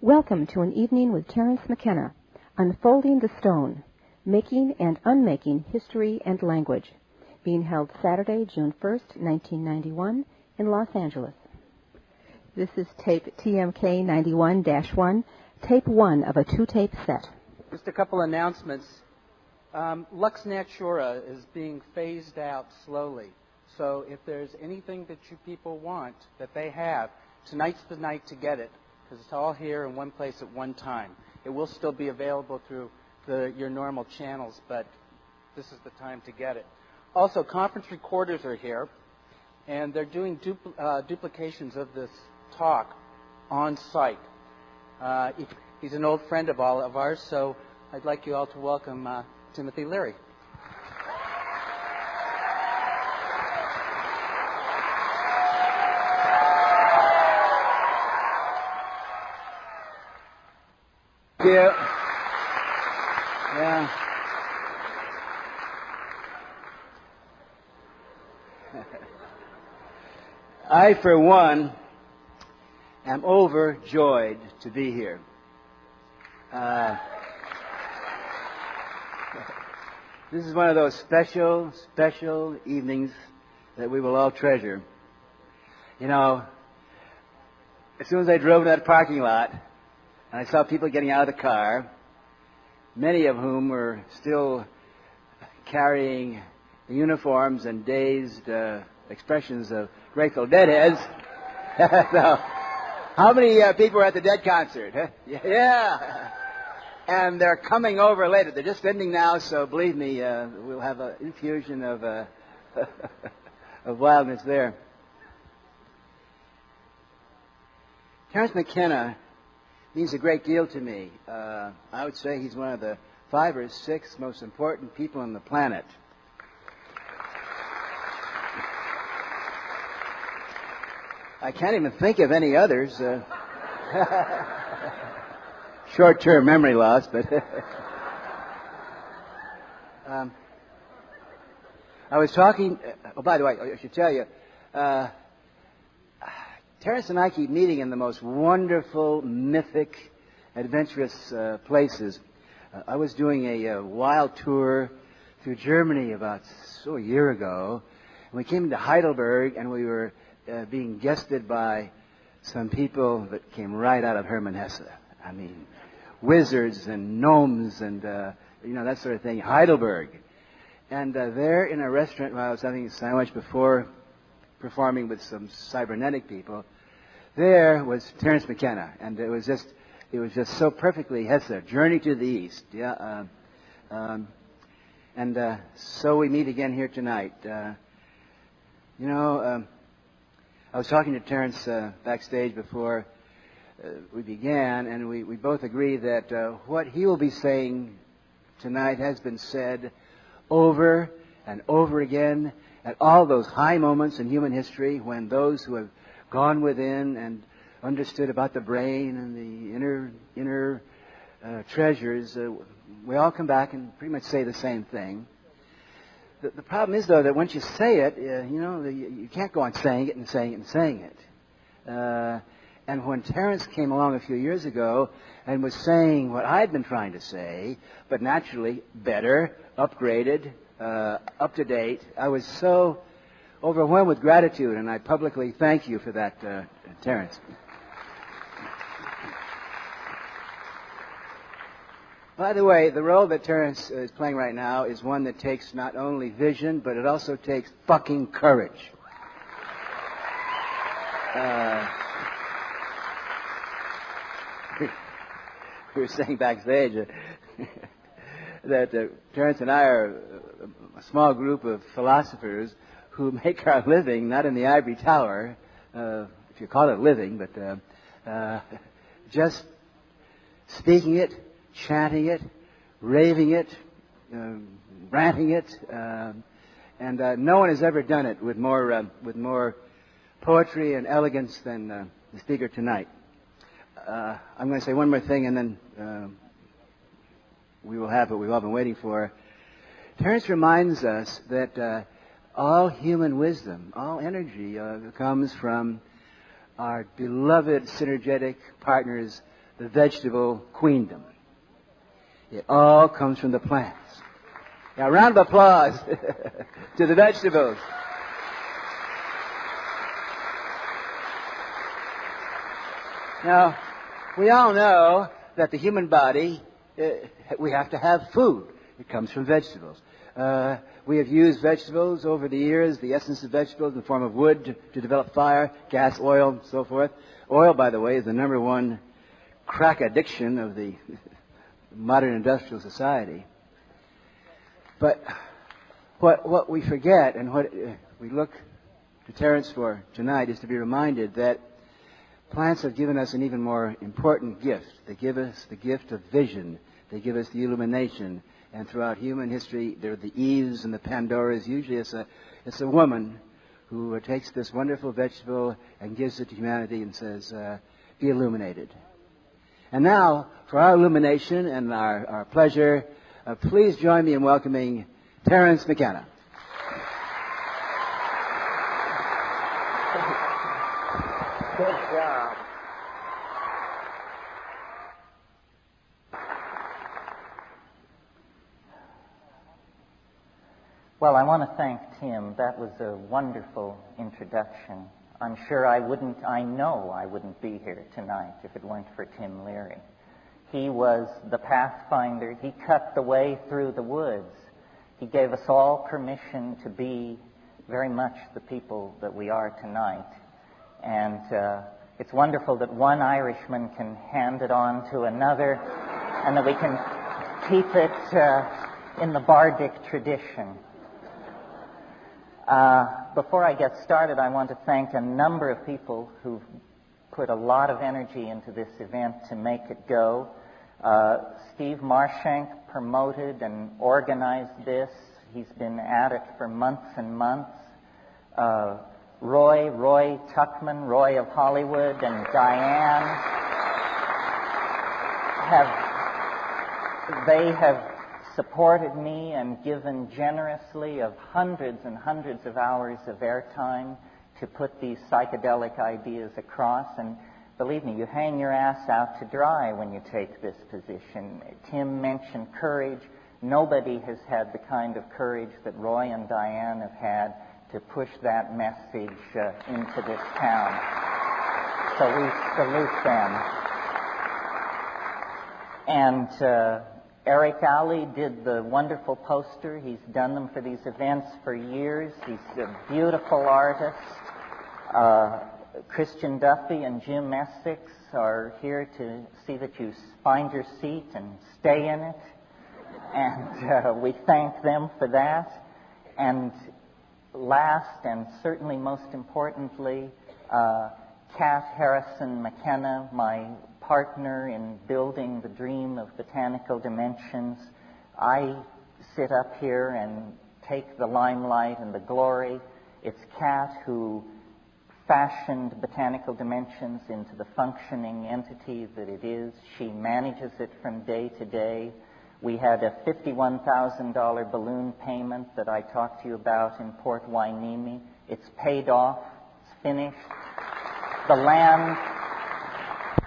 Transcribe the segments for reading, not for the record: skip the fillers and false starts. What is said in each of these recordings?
Welcome to an evening with Terence McKenna, Unfolding the Stone, Making and Unmaking History and Language, being held Saturday, June 1st, 1991, in Los Angeles. This is tape TMK 91-1, tape 1 of a 2-tape set. Just a couple announcements. Lux Natura is being phased out slowly. So if there's anything that you people want that they have, tonight's the night to get it, because it's all here in one place at one time. It will still be available through your normal channels, but this is the time to get it. Also, conference recorders are here, and they're doing duplications of this talk on site. He's an old friend of all of ours, so I'd like you all to welcome Timothy Leary. Thank you. Yeah. I, for one, am overjoyed to be here. This is one of those special evenings that we will all treasure. You know, as soon as I drove to that parking lot, and I saw people getting out of the car, many of whom were still carrying the uniforms and dazed expressions of Grateful Deadheads. So, how many people were at the Dead concert? Huh? Yeah. And they're coming over later. They're just ending now, so believe me, we'll have an infusion of of wildness there. Terence McKenna means a great deal to me. I would say he's one of the 5 or 6 most important people on the planet. I can't even think of any others. Short-term memory loss, but I was talking. Oh, by the way, I should tell you, Terence and I keep meeting in the most wonderful, mythic, adventurous places. I was doing a wild tour through Germany about a year ago, and we came into Heidelberg, and we were being guested by some people that came right out of Hermann Hesse. I mean, wizards and gnomes and, that sort of thing. Heidelberg. And there in a restaurant while I was having a sandwich before performing with some cybernetic people, there was Terence McKenna. And it was just so perfectly Hesse. Journey to the East. Yeah. So we meet again here tonight. I was talking to Terence backstage before we began, and we both agree that what he will be saying tonight has been said over and over again at all those high moments in human history when those who have gone within and understood about the brain and the inner treasures, we all come back and pretty much say the same thing. The problem is, though, that once you say it, you can't go on saying it and saying it and saying it. And when Terence came along a few years ago and was saying what I'd been trying to say, but naturally better, upgraded, up to date, I was so overwhelmed with gratitude, and I publicly thank you for that, Terence. By the way, the role that Terence is playing right now is one that takes not only vision, but it also takes fucking courage. We were saying backstage that Terence and I are a small group of philosophers who make our living not in the ivory tower, if you call it living, but just speaking it, chanting it, raving it, ranting it, and no one has ever done it with more poetry and elegance than the speaker tonight. I'm going to say one more thing, and then we will have what we've all been waiting for. Terence reminds us that all human wisdom, all energy comes from our beloved synergetic partners, the vegetable queendom. It all comes from the plants. Now, a round of applause to the vegetables. Now, we all know that the human body, we have to have food. It comes from vegetables. We have used vegetables over the years, the essence of vegetables in the form of wood to develop fire, gas, oil, and so forth. Oil, by the way, is the number one crack addiction of the modern industrial society. But what we forget and what we look to Terence for tonight is to be reminded that plants have given us an even more important gift. They give us the gift of vision. They give us the illumination. And throughout human history, there are the Eves and the Pandoras. Usually it's a woman who takes this wonderful vegetable and gives it to humanity and says, be illuminated. And now, for our illumination and our pleasure, please join me in welcoming Terence McKenna. Good job. Well, I want to thank Tim. That was a wonderful introduction. I'm sure I know I wouldn't be here tonight if it weren't for Tim Leary. He was the pathfinder. He cut the way through the woods. He gave us all permission to be very much the people that we are tonight. And it's wonderful that one Irishman can hand it on to another and that we can keep it in the bardic tradition. Before I get started, I want to thank a number of people who've put a lot of energy into this event to make it go. Steve Marshank promoted and organized this. He's been at it for months and months. Roy Tuckman, Roy of Hollywood, and Diane have supported me and given generously of hundreds and hundreds of hours of airtime to put these psychedelic ideas across. And believe me, you hang your ass out to dry when you take this position. Tim mentioned courage. Nobody has had the kind of courage that Roy and Diane have had to push that message into this town. So we salute them. And Eric Alley did the wonderful poster. He's done them for these events for years. He's a beautiful artist. Christian Duffy and Jim Essex are here to see that you find your seat and stay in it. And we thank them for that. And last and certainly most importantly, Kat Harrison McKenna, my partner in building the dream of Botanical Dimensions. I sit up here and take the limelight and the glory. It's Kat who fashioned Botanical Dimensions into the functioning entity that it is. She manages it from day to day. We had a $51,000 balloon payment that I talked to you about in Port Hueneme. It's paid off. It's finished.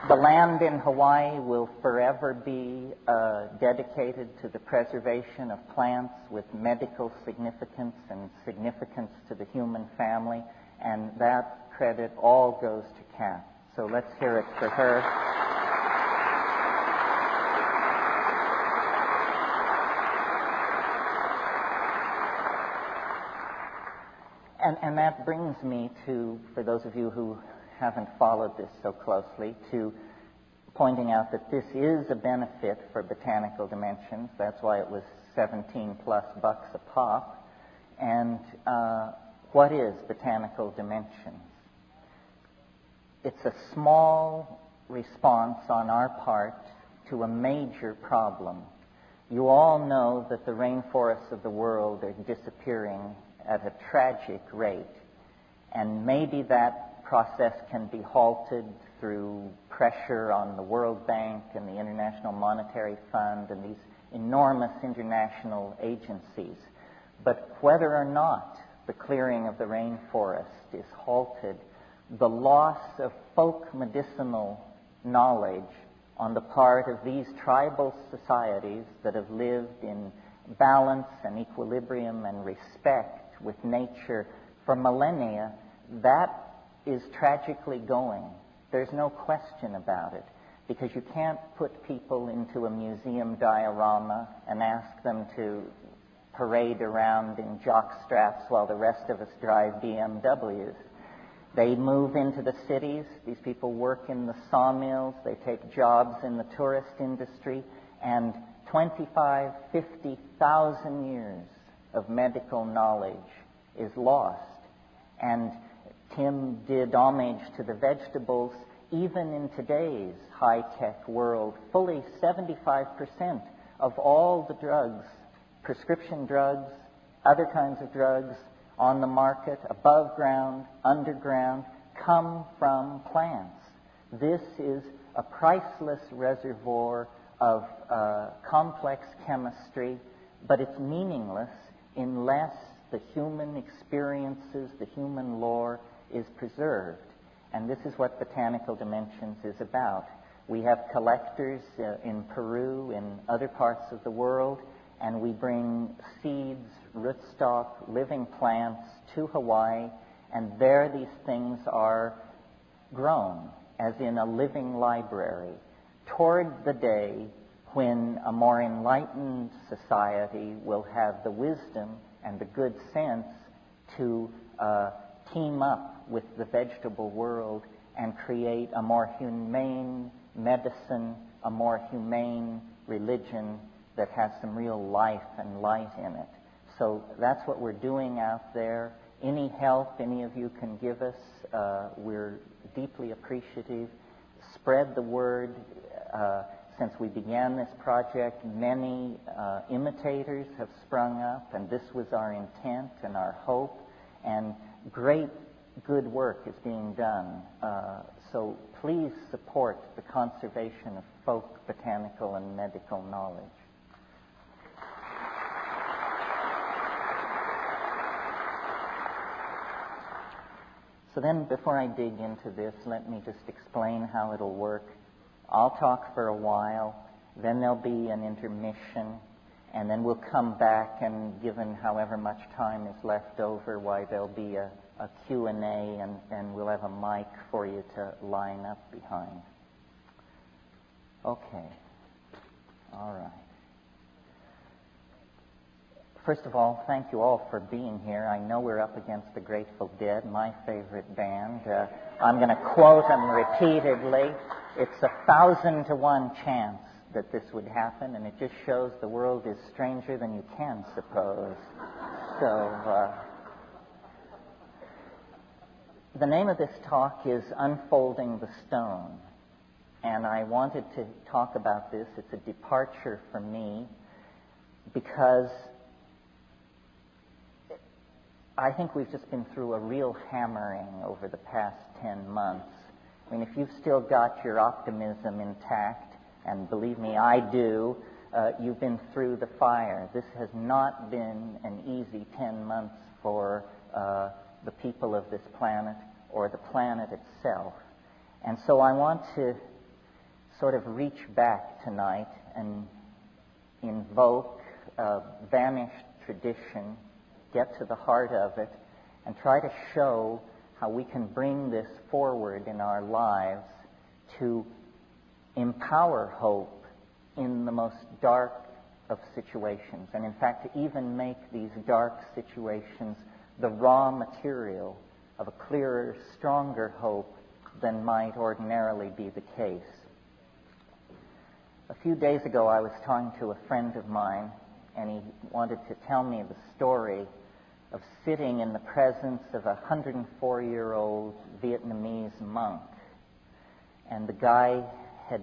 The land in Hawaii will forever be dedicated to the preservation of plants with medical significance and significance to the human family, and that credit all goes to Kat. So let's hear it for her. And that brings me to, for those of you who haven't followed this so closely, to pointing out that this is a benefit for Botanical Dimensions. That's why it was $17+ a pop. And what is Botanical Dimensions? It's a small response on our part to a major problem. You all know that the rainforests of the world are disappearing at a tragic rate. And maybe that process can be halted through pressure on the World Bank and the International Monetary Fund and these enormous international agencies. But whether or not the clearing of the rainforest is halted, the loss of folk medicinal knowledge on the part of these tribal societies that have lived in balance and equilibrium and respect with nature for millennia, that is tragically going. There's no question about it, because you can't put people into a museum diorama and ask them to parade around in jock straps while the rest of us drive BMWs. They move into the cities. These people work in the sawmills. They take jobs in the tourist industry. And 25, 50,000 years of medical knowledge is lost. And Tim did homage to the vegetables. Even in today's high-tech world, fully 75% of all the drugs, prescription drugs, other kinds of drugs on the market, above ground, underground, come from plants. This is a priceless reservoir of complex chemistry, but it's meaningless unless the human experiences, the human lore is preserved. And this is what Botanical Dimensions is about. We have collectors in Peru, in other parts of the world, and we bring seeds, rootstock, living plants to Hawaii, and there these things are grown, as in a living library, toward the day when a more enlightened society will have the wisdom and the good sense to team up with the vegetable world and create a more humane medicine, a more humane religion that has some real life and light in it. So that's what we're doing out there. Any help any of you can give us, we're deeply appreciative. Spread the word. Since we began this project, many imitators have sprung up, and this was our intent and our hope, and great good work is being done. So please support the conservation of folk botanical and medical knowledge. So then, before I dig into this, let me just explain how it'll work. I'll talk for a while, then there'll be an intermission, and then we'll come back, and given however much time is left over, why there'll be a Q&A, and we'll have a mic for you to line up behind. Okay. All right. First of all, thank you all for being here. I know we're up against the Grateful Dead, my favorite band. I'm going to quote them repeatedly. It's 1,000 to 1 chance that this would happen, and it just shows the world is stranger than you can suppose. So, the name of this talk is Unfolding the Stone, and I wanted to talk about this. It's a departure for me because I think we've just been through a real hammering over the past 10 months. I mean, if you've still got your optimism intact, and believe me, I do, you've been through the fire. This has not been an easy 10 months for the people of this planet or the planet itself. And so I want to sort of reach back tonight and invoke a vanished tradition, get to the heart of it, and try to show how we can bring this forward in our lives to empower hope in the most dark of situations, and in fact to even make these dark situations the raw material of a clearer, stronger hope than might ordinarily be the case. A few days ago I was talking to a friend of mine, and he wanted to tell me the story of sitting in the presence of a 104-year-old Vietnamese monk. And the guy had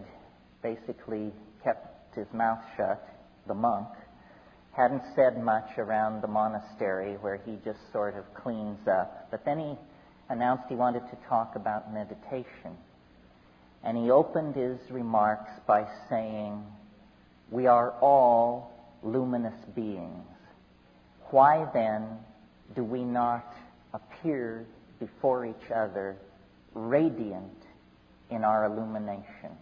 basically kept his mouth shut, the monk, hadn't said much around the monastery where he just sort of cleans up. But then he announced he wanted to talk about meditation. And he opened his remarks by saying, "We are all luminous beings. Why then do we not appear before each other radiant in our illumination?"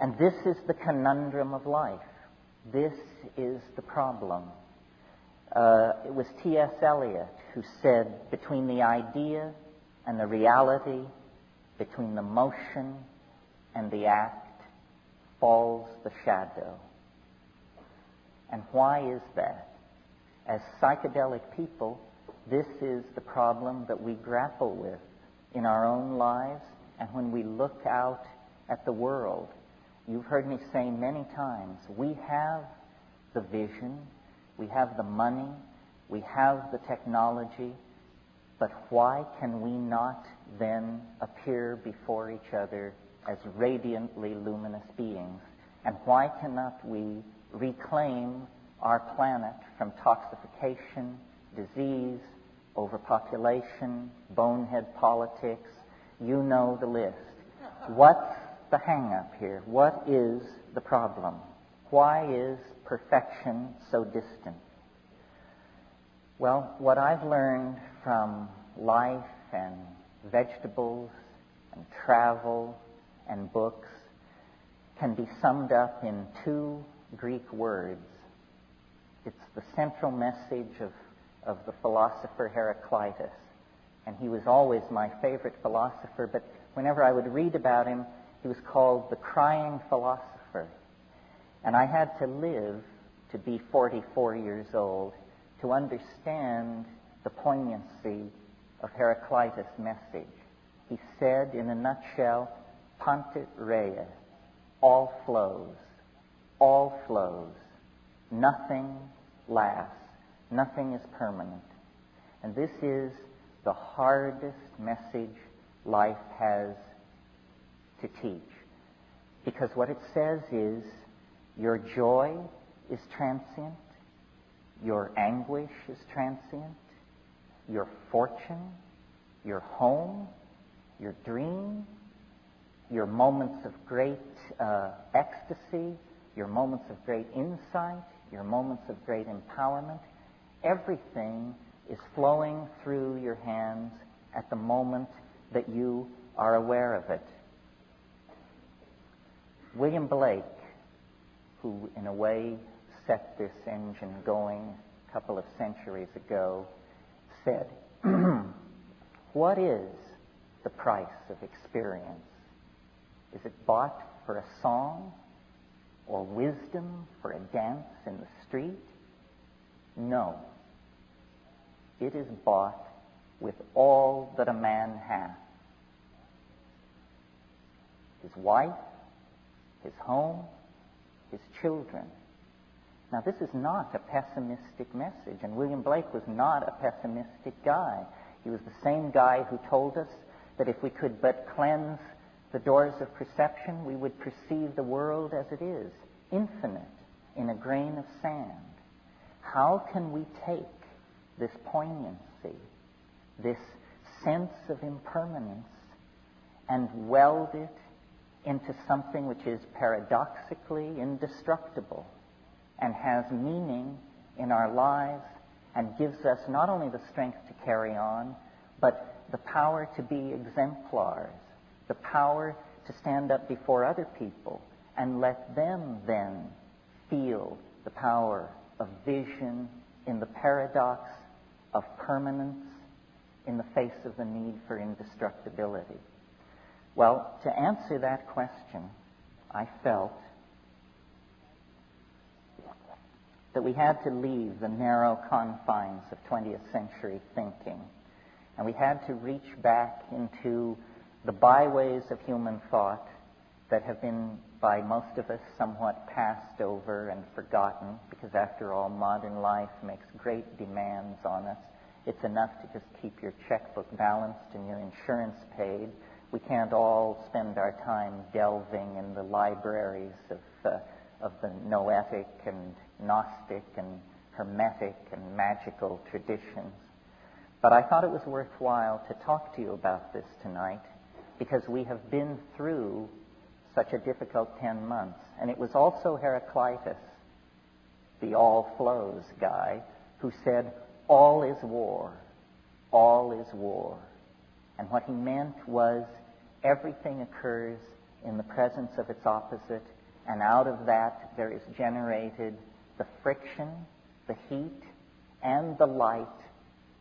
And this is the conundrum of life. This is the problem. It was T.S. Eliot who said, between the idea and the reality, between the motion and the act, falls the shadow. And why is that? As psychedelic people, this is the problem that we grapple with in our own lives and when we look out at the world. You've heard me say many times, we have the vision, we have the money, we have the technology, but why can we not then appear before each other as radiantly luminous beings? And why cannot we reclaim our planet from toxification, disease, overpopulation, bonehead politics? You know the list. What's the hang-up here? What is the problem? Why is perfection so distant? Well, what I've learned from life and vegetables and travel and books can be summed up in two Greek words. It's the central message of the philosopher Heraclitus. And he was always my favorite philosopher, but whenever I would read about him, he was called the crying philosopher. And I had to live to be 44 years old to understand the poignancy of Heraclitus' message. He said, in a nutshell, Pantit rea, all flows, nothing lasts, nothing is permanent. And this is the hardest message life has to teach. Because what it says is, your joy is transient, your anguish is transient, your fortune, your home, your dream, your moments of great ecstasy, your moments of great insight, your moments of great empowerment, everything is flowing through your hands at the moment that you are aware of it. William Blake, who in a way set this engine going a couple of centuries ago, said, what is the price of experience? Is it bought for a song or wisdom for a dance in the street? No. It is bought with all that a man hath. His wife, his home, his children. Now, this is not a pessimistic message, and William Blake was not a pessimistic guy. He was the same guy who told us that if we could but cleanse the doors of perception, we would perceive the world as it is, infinite, in a grain of sand. How can we take this poignancy, this sense of impermanence, and weld it into something which is paradoxically indestructible and has meaning in our lives and gives us not only the strength to carry on, but the power to be exemplars, the power to stand up before other people and let them then feel the power of vision in the paradox of permanence in the face of the need for indestructibility. Well, to answer that question, I felt that we had to leave the narrow confines of 20th century thinking, and we had to reach back into the byways of human thought that have been, by most of us, somewhat passed over and forgotten, because after all, modern life makes great demands on us. It's enough to just keep your checkbook balanced and your insurance paid. We can't all spend our time delving in the libraries of the noetic and Gnostic and Hermetic and magical traditions. But I thought it was worthwhile to talk to you about this tonight because we have been through such a difficult 10 months. And it was also Heraclitus, the all flows guy, who said, all is war, all is war. And what he meant was everything occurs in the presence of its opposite, and out of that there is generated the friction, the heat, and the light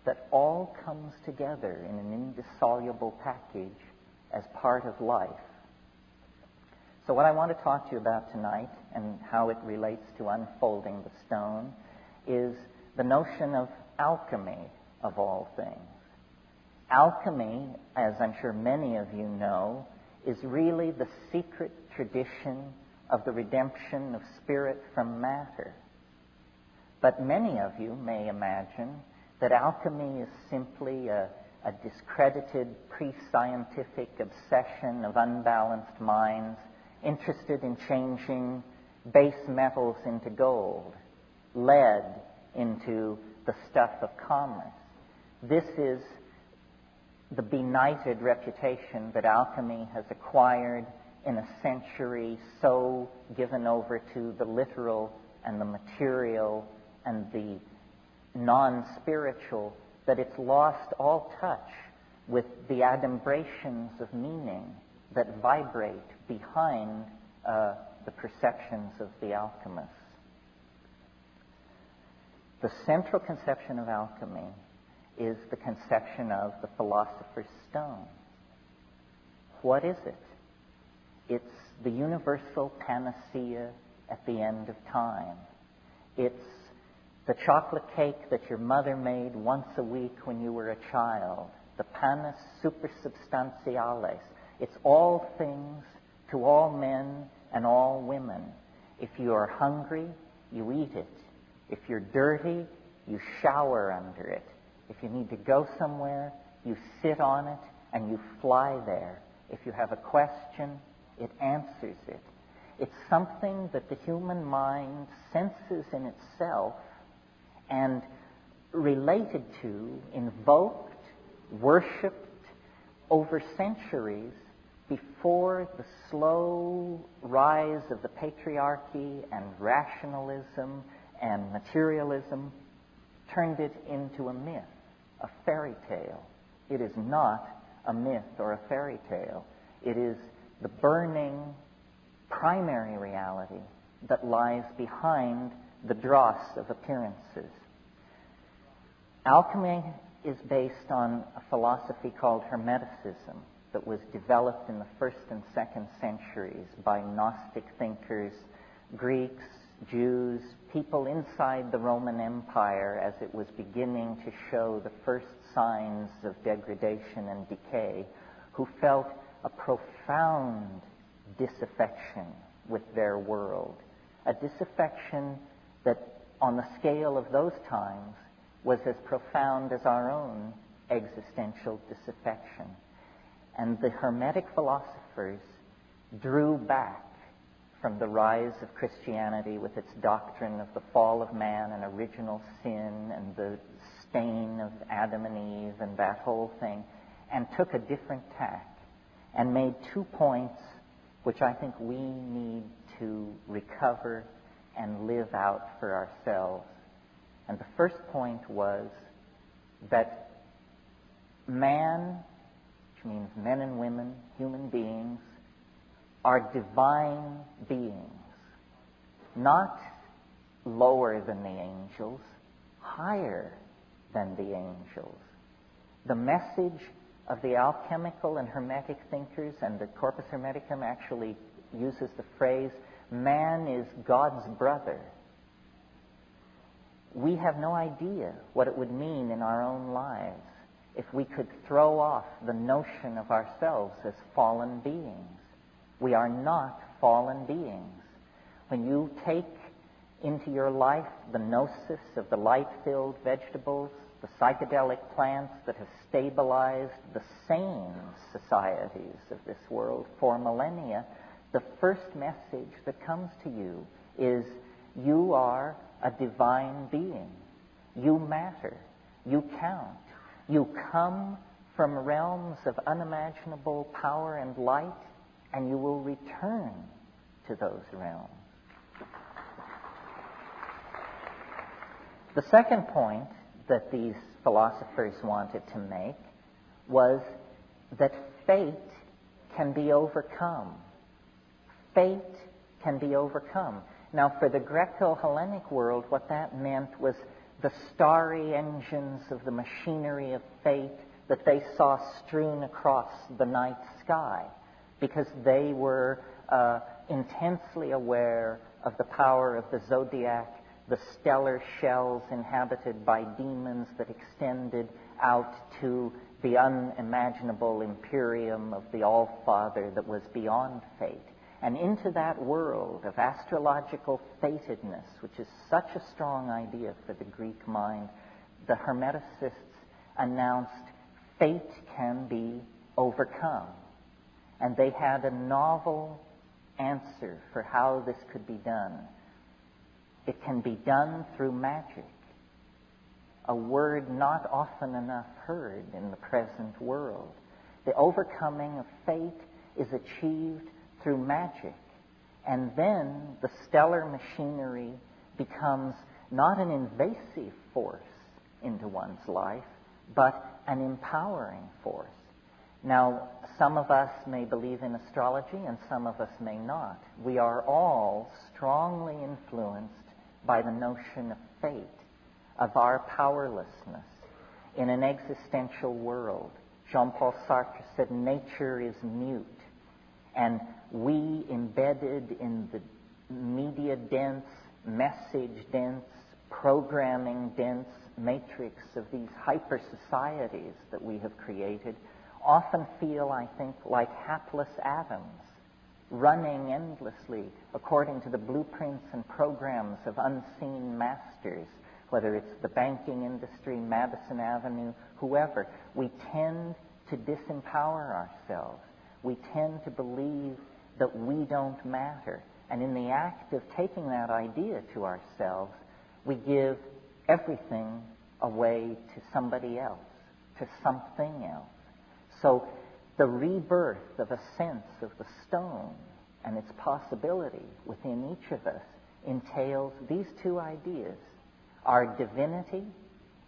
that all comes together in an indissoluble package as part of life. So what I want to talk to you about tonight, and how it relates to unfolding the stone, is the notion of alchemy, of all things. Alchemy, as I'm sure many of you know, is really the secret tradition of the redemption of spirit from matter. But many of you may imagine that alchemy is simply a discredited pre-scientific obsession of unbalanced minds interested in changing base metals into gold, lead into the stuff of commerce. This is the benighted reputation that alchemy has acquired in a century so given over to the literal and the material and the non-spiritual that it's lost all touch with the adumbrations of meaning that vibrate behind the perceptions of the alchemists. The central conception of alchemy is the conception of the philosopher's stone. What is it? It's the universal panacea at the end of time. It's the chocolate cake that your mother made once a week when you were a child, the panis supersubstantialis. It's all things to all men and all women. If you are hungry, you eat it. If you're dirty, you shower under it. If you need to go somewhere, you sit on it and you fly there. If you have a question, it answers it. It's something that the human mind senses in itself and related to, invoked, worshipped over centuries before the slow rise of the patriarchy and rationalism and materialism turned it into a myth, a fairy tale. It is not a myth or a fairy tale. It is the burning primary reality that lies behind the dross of appearances. Alchemy is based on a philosophy called Hermeticism that was developed in the 1st and 2nd centuries by Gnostic thinkers, Greeks, Jews, people inside the Roman Empire as it was beginning to show the first signs of degradation and decay, who felt a profound disaffection with their world, a disaffection that on the scale of those times was as profound as our own existential disaffection. And the Hermetic philosophers drew back from the rise of Christianity with its doctrine of the fall of man and original sin and the stain of Adam and Eve and that whole thing, and took a different tack and made 2 points which I think we need to recover and live out for ourselves. And the first point was that man, which means men and women, human beings, are divine beings, not lower than the angels, higher than the angels. The message of the alchemical and Hermetic thinkers, and the Corpus Hermeticum actually uses the phrase, man is God's brother. We have no idea what it would mean in our own lives if we could throw off the notion of ourselves as fallen beings. We are not fallen beings. When you take into your life the gnosis of the light-filled vegetables, the psychedelic plants that have stabilized the sane societies of this world for millennia, the first message that comes to you is you are a divine being. You matter. You count. You come from realms of unimaginable power and light, and you will return to those realms. The second point that these philosophers wanted to make was that fate can be overcome. fate can be overcome. Now, for the Greco-Hellenic world, what that meant was the starry engines of the machinery of fate that they saw strewn across the night sky, because they were intensely aware of the power of the zodiac, the stellar shells inhabited by demons that extended out to the unimaginable imperium of the All-Father that was beyond fate. And into that world of astrological fatedness, which is such a strong idea for the Greek mind, the Hermeticists announced fate can be overcome. And they had a novel answer for how this could be done. It can be done through magic, a word not often enough heard in the present world. The overcoming of fate is achieved through magic. And then the stellar machinery becomes not an invasive force into one's life, but an empowering force. Now, some of us may believe in astrology and some of us may not. We are all strongly influenced by the notion of fate, of our powerlessness in an existential world. Jean-Paul Sartre said, nature is mute. And we, embedded in the media-dense, message-dense, programming-dense matrix of these hyper-societies that we have created, often feel, I think, like hapless atoms, running endlessly according to the blueprints and programs of unseen masters, whether it's the banking industry, Madison Avenue, whoever. We tend to disempower ourselves. We tend to believe that we don't matter. And in the act of taking that idea to ourselves, we give everything away to somebody else, to something else. So the rebirth of a sense of the stone and its possibility within each of us entails these two ideas, our divinity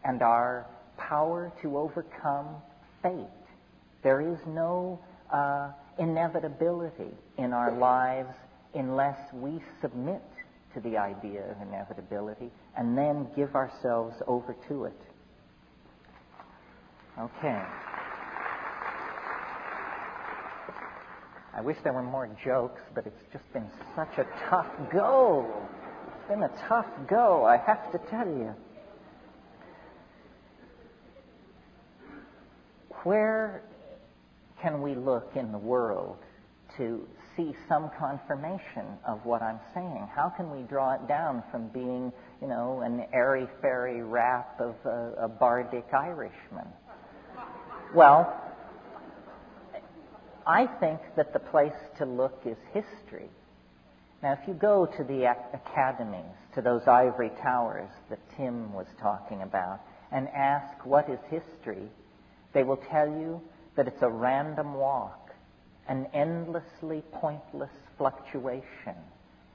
and our power to overcome fate. There is no inevitability in our lives unless we submit to the idea of inevitability and then give ourselves over to it. Okay. I wish there were more jokes, but it's just been such a tough go. It's been a tough go, I have to tell you. Where can we look in the world to see some confirmation of what I'm saying? How can we draw it down from being, an airy-fairy rap of a bardic Irishman? Well, I think that the place to look is history. Now, if you go to the academies, to those ivory towers that Tim was talking about, and ask what is history, they will tell you that it's a random walk, an endlessly pointless fluctuation.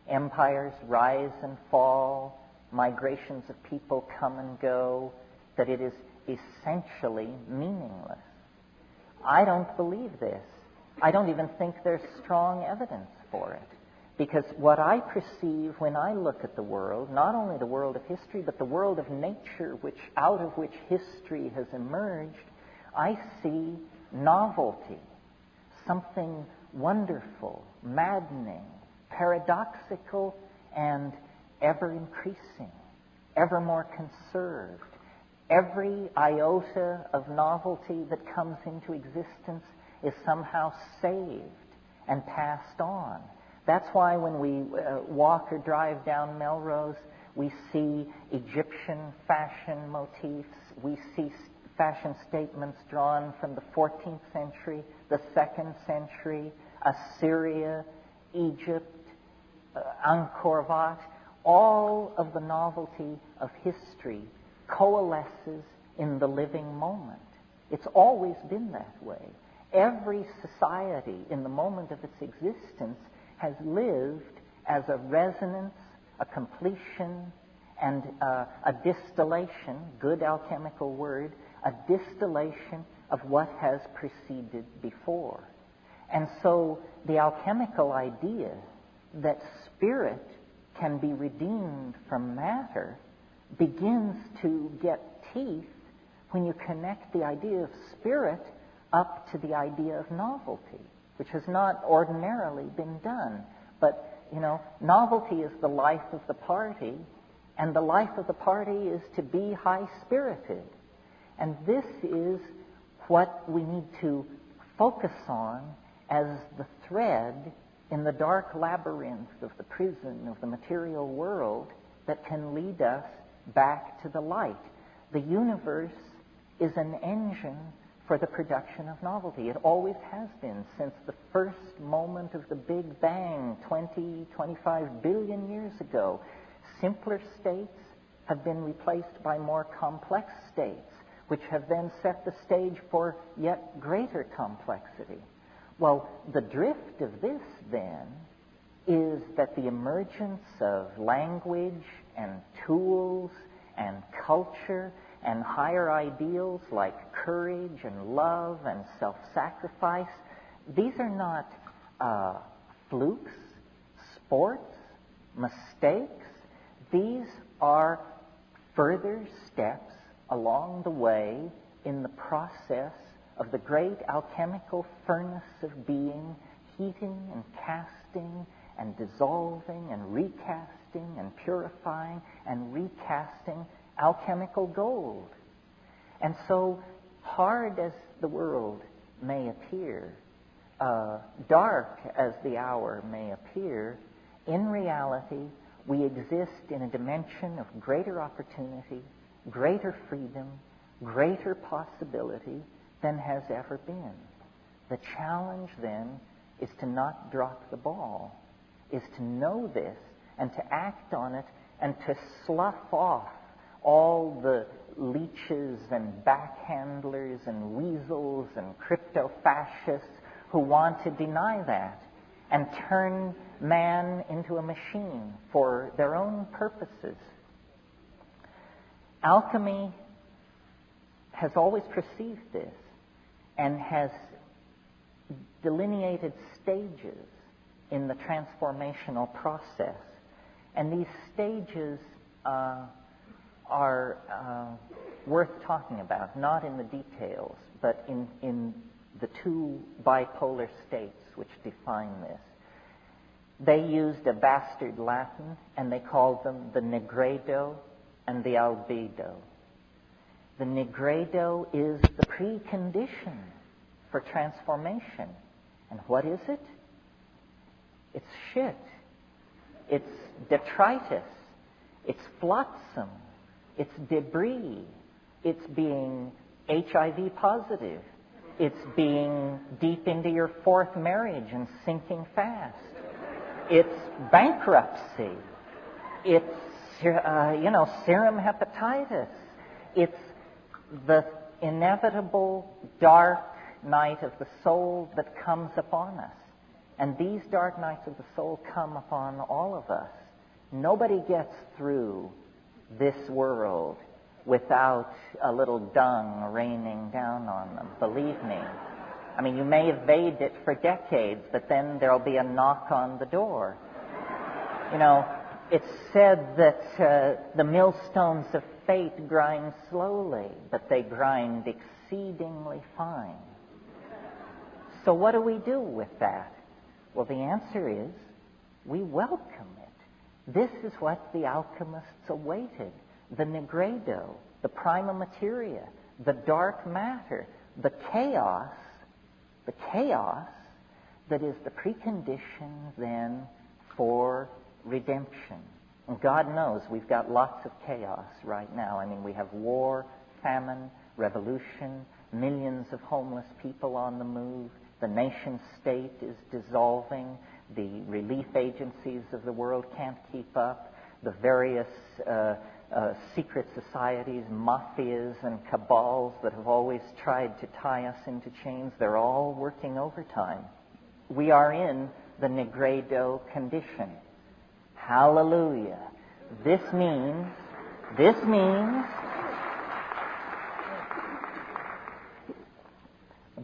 Empires rise and fall, migrations of people come and go, that it is essentially meaningless. I don't believe this. I don't even think there's strong evidence for it. Because what I perceive when I look at the world, not only the world of history, but the world of nature, out of which history has emerged, I see novelty, something wonderful, maddening, paradoxical, and ever increasing, ever more conserved. Every iota of novelty that comes into existence is somehow saved and passed on. That's why when we walk or drive down Melrose, we see Egyptian fashion motifs. We see fashion statements drawn from the 14th century, the 2nd century, Assyria, Egypt, Angkor Wat. All of the novelty of history coalesces in the living moment. It's always been that way. Every society in the moment of its existence has lived as a resonance, a completion, and a distillation, good alchemical word, a distillation of what has preceded before. And so the alchemical idea that spirit can be redeemed from matter begins to get teeth when you connect the idea of spirit up to the idea of novelty, which has not ordinarily been done. But, novelty is the life of the party, and the life of the party is to be high-spirited. And this is what we need to focus on as the thread in the dark labyrinth of the prison of the material world that can lead us back to the light. The universe is an engine for the production of novelty. It always has been since the first moment of the Big Bang 25 billion years ago. Simpler states have been replaced by more complex states, which have then set the stage for yet greater complexity. Well, the drift of this, then, is that the emergence of language and tools and culture and higher ideals like courage and love and self-sacrifice, these are not flukes, sports, mistakes. These are further steps along the way in the process of the great alchemical furnace of being, heating and casting and dissolving and recasting and purifying and recasting alchemical gold. And so, hard as the world may appear, dark as the hour may appear, in reality, we exist in a dimension of greater opportunity, greater freedom, greater possibility than has ever been. The challenge, then, is to not drop the ball, is to know this and to act on it and to slough off all the leeches and backhandlers and weasels and crypto-fascists who want to deny that and turn man into a machine for their own purposes. Alchemy has always perceived this and has delineated stages in the transformational process. And these stages are worth talking about, not in the details, but in the two bipolar states which define this. They used a bastard Latin, and they called them the nigredo and the albedo. The nigredo is the precondition for transformation. And what is it? It's shit. It's detritus. It's flotsam. It's debris. It's being HIV positive. It's being deep into your fourth marriage and sinking fast. It's bankruptcy. It's, serum hepatitis. It's the inevitable dark night of the soul that comes upon us. And these dark nights of the soul come upon all of us. Nobody gets through this world without a little dung raining down on them, believe me. I mean, you may evade it for decades, but then there'll be a knock on the door. It's said that the millstones of fate grind slowly, but they grind exceedingly fine. So what do we do with that? Well, the answer is we welcome it. This is what the alchemists awaited. The nigredo, the prima materia, the dark matter, the chaos that is the precondition then for redemption. And God knows we've got lots of chaos right now. I mean, we have war, famine, revolution, millions of homeless people on the move. The nation state is dissolving. The relief agencies of the world can't keep up. The various secret societies, mafias, and cabals that have always tried to tie us into chains, they're all working overtime. We are in the nigredo condition. Hallelujah. This means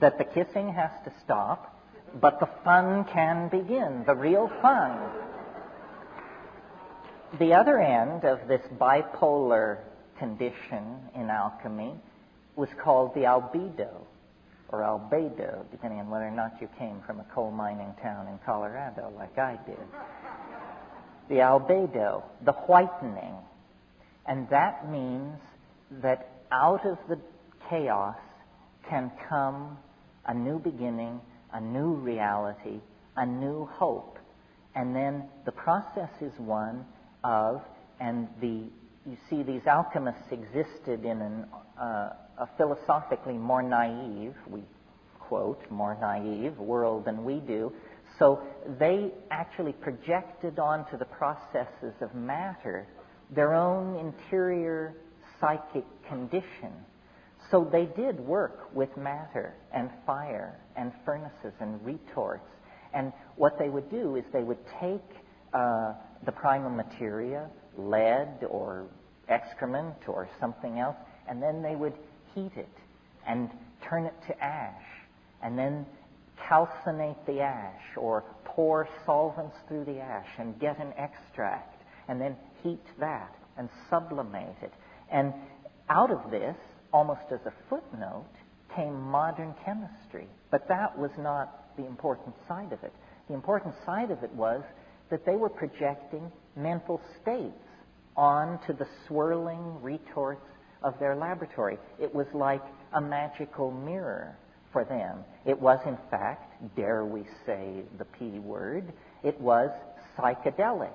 that the kissing has to stop, but the fun can begin, the real fun. the other end of this bipolar condition in alchemy was called the albedo, or albedo, depending on whether or not you came from a coal mining town in Colorado like I did. The albedo, the whitening. And that means that out of the chaos can come a new beginning, a new reality, a new hope. And then the process is one of, you see these alchemists existed in a philosophically more naive, we quote, more naive world than we do. So they actually projected onto the processes of matter their own interior psychic condition. So they did work with matter and fire and furnaces and retorts. And what they would do is they would take the prima materia, lead or excrement or something else, and then they would heat it and turn it to ash, and then calcinate the ash or pour solvents through the ash and get an extract, and then heat that and sublimate it. And out of this, almost as a footnote, came modern chemistry. But that was not the important side of it. The important side of it was that they were projecting mental states onto the swirling retorts of their laboratory. It was like a magical mirror for them. It was, in fact, dare we say the P word, it was psychedelic.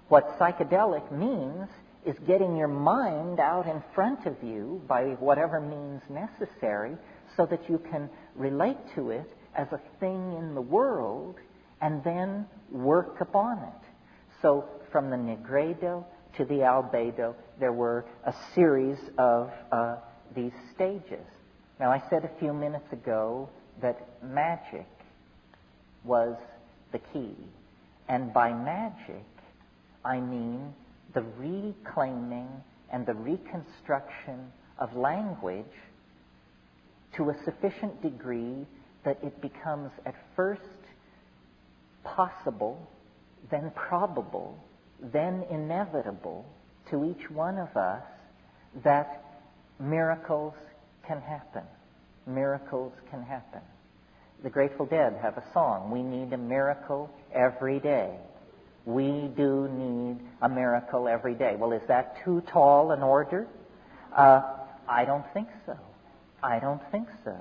What psychedelic means is getting your mind out in front of you by whatever means necessary so that you can relate to it as a thing in the world and then work upon it. So from the Nigredo to the Albedo, there were a series of these stages. Now, I said a few minutes ago that magic was the key. And by magic, I mean the reclaiming and the reconstruction of language to a sufficient degree that it becomes at first possible, then probable, then inevitable to each one of us that miracles can happen. Miracles can happen. The Grateful Dead have a song, "We need a miracle every day." We do need a miracle every day. Well, is that too tall an order? I don't think so. I don't think so.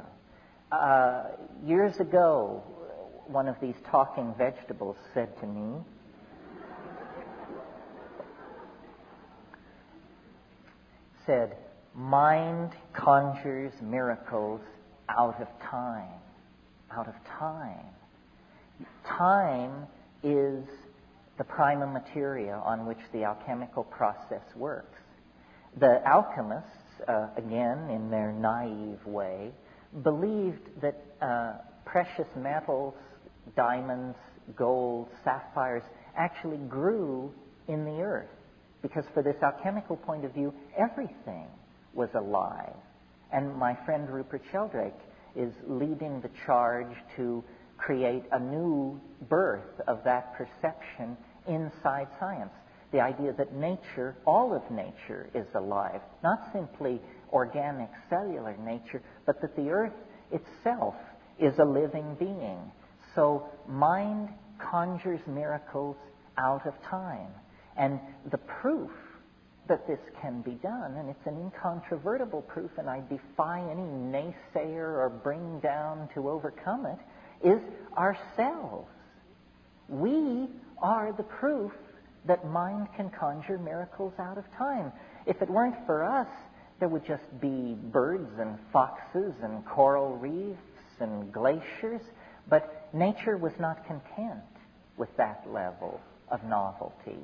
Years ago, one of these talking vegetables said to me, mind conjures miracles out of time. Out of time. Time is the prima materia on which the alchemical process works. The alchemists, again, in their naive way, believed that precious metals, diamonds, gold, sapphires, actually grew in the earth. Because for this alchemical point of view, everything was alive. And my friend Rupert Sheldrake is leading the charge to create a new birth of that perception inside science. The idea that nature, all of nature, is alive. Not simply organic cellular nature, but that the earth itself is a living being. So mind conjures miracles out of time. And the proof that this can be done, and it's an incontrovertible proof, and I defy any naysayer or bring down to overcome it, is ourselves. We are the proof that mind can conjure miracles out of time. If it weren't for us, there would just be birds and foxes and coral reefs and glaciers, but nature was not content with that level of novelty.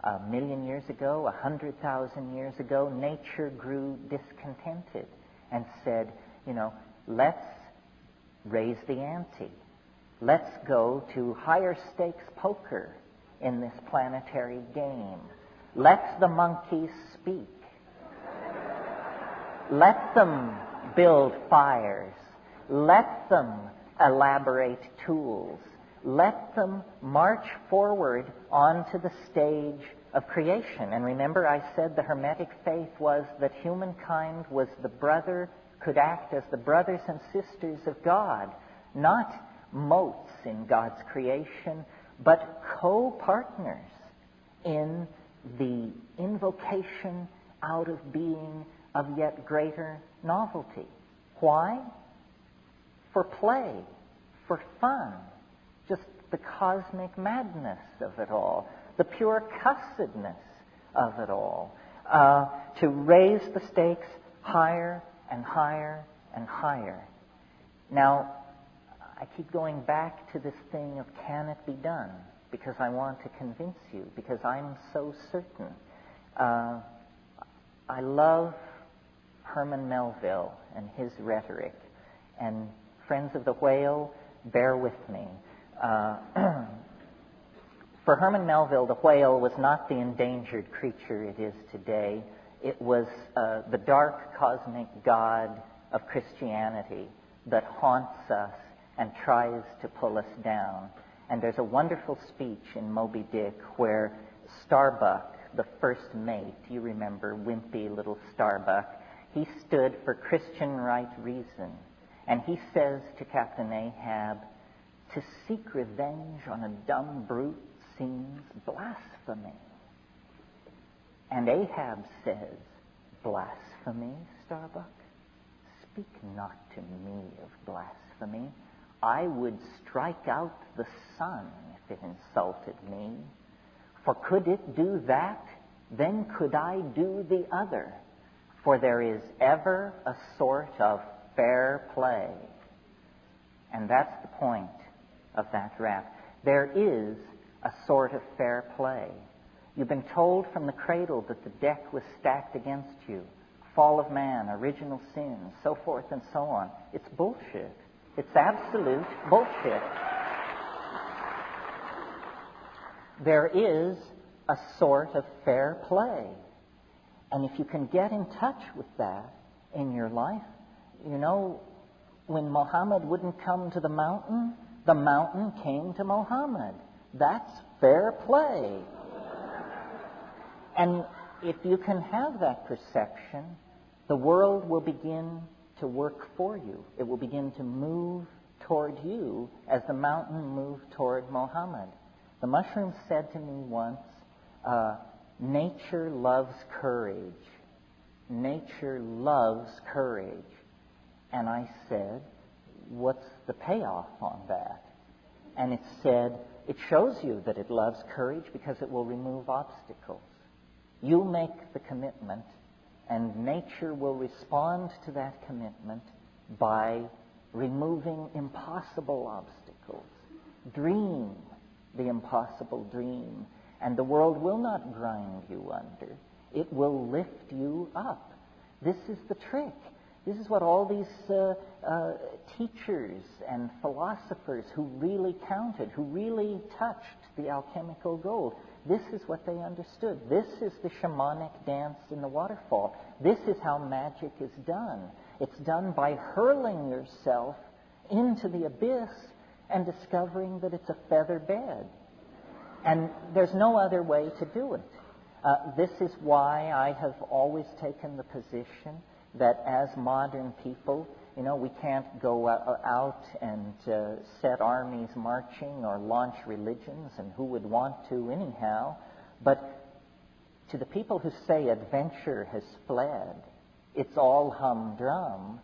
1,000,000 years ago, 100,000 years ago, nature grew discontented and said, let's raise the ante. Let's go to higher stakes poker in this planetary game. Let the monkeys speak. Let them build fires. Let them elaborate tools. Let them march forward onto the stage of creation. And remember, I said the Hermetic faith was that humankind was could act as the brothers and sisters of God, not motes in God's creation, but co-partners in the invocation out of being of yet greater novelty. Why? For play, for fun, just the cosmic madness of it all, the pure cussedness of it all, to raise the stakes higher and higher and higher. Now, I keep going back to this thing of can it be done, because I want to convince you, because I'm so certain. I love Herman Melville and his rhetoric, and friends of the whale, bear with me. For Herman Melville, the whale was not the endangered creature it is today. It was the dark cosmic god of Christianity that haunts us and tries to pull us down. And there's a wonderful speech in Moby Dick where Starbuck, the first mate, you remember, wimpy little Starbuck, he stood for Christian right reason. And he says to Captain Ahab, "To seek revenge on a dumb brute seems blasphemy." And Ahab says, "Blasphemy, Starbuck? Speak not to me of blasphemy. I would strike out the sun if it insulted me. For could it do that, then could I do the other. For there is ever a sort of fair play." And that's the point of that rap. There is a sort of fair play. You've been told from the cradle that the deck was stacked against you. Fall of man, original sin, so forth and so on. It's bullshit. It's absolute bullshit. There is a sort of fair play. And if you can get in touch with that in your life, you know, when Muhammad wouldn't come to the mountain came to Muhammad. That's fair play. And if you can have that perception, the world will begin to work for you. It will begin to move toward you as the mountain moved toward Muhammad. The mushroom said to me once, nature loves courage. Nature loves courage. And I said, what's the payoff on that? And it said, it shows you that it loves courage because it will remove obstacles. You make the commitment, and nature will respond to that commitment by removing impossible obstacles. Dream the impossible dream, and the world will not grind you under. It will lift you up. This is the trick. This is what all these teachers and philosophers who really counted, who really touched the alchemical gold, this is what they understood. This is the shamanic dance in the waterfall. This is how magic is done. It's done by hurling yourself into the abyss and discovering that it's a feather bed. And there's no other way to do it. This is why I have always taken the position that as modern people, you know, we can't go out and set armies marching or launch religions, and who would want to anyhow. But to the people who say adventure has fled, it's all humdrum,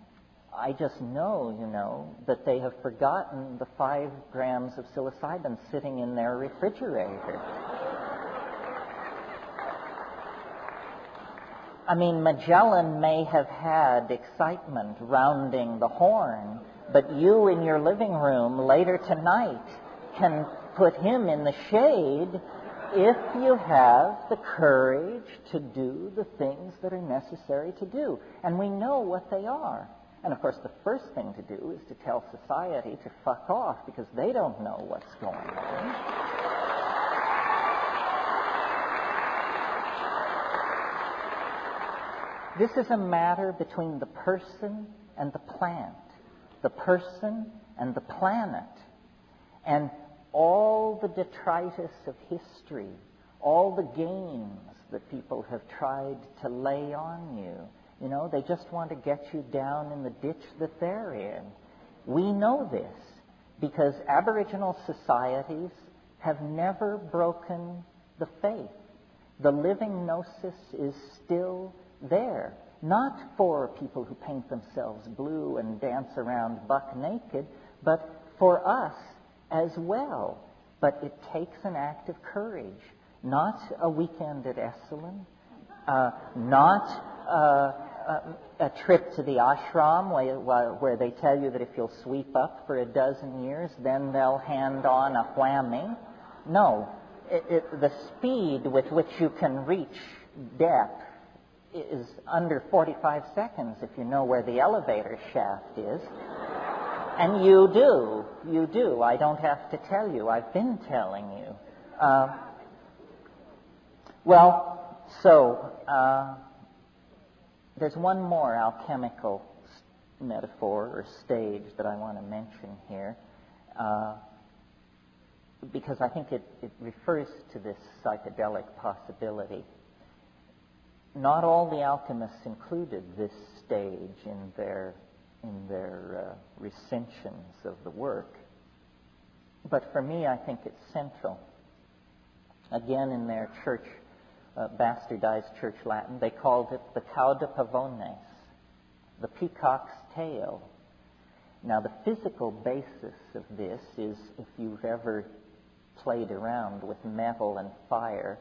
I just know, you know, that they have forgotten the 5 grams of psilocybin sitting in their refrigerator. I mean, Magellan may have had excitement rounding the Horn, but you in your living room later tonight can put him in the shade if you have the courage to do the things that are necessary to do. And we know what they are. And of course, the first thing to do is to tell society to fuck off, because they don't know what's going on. This is a matter between the person and the plant, the person and the planet. And all the detritus of history, all the games that people have tried to lay on you. You know, they just want to get you down in the ditch that they're in. We know this because Aboriginal societies have never broken the faith. The living gnosis is still there, not for people who paint themselves blue and dance around buck naked, but for us as well. But it takes an act of courage, not a weekend at Esalen, not a trip to the ashram where they tell you that if you'll sweep up for a dozen years, then they'll hand on a whammy. No, the speed with which you can reach depth is under 45 seconds if you know where the elevator shaft is. And you do. I don't have to tell you. I've been telling you. There's one more alchemical metaphor or stage that I want to mention here, because I think it refers to this psychedelic possibility. Not all the alchemists included this stage in their recensions of the work, but for me, I think it's central. Again, in their church, bastardized church Latin, they called it the cauda pavones, the peacock's tail. Now, the physical basis of this is, if you've ever played around with metal and fire,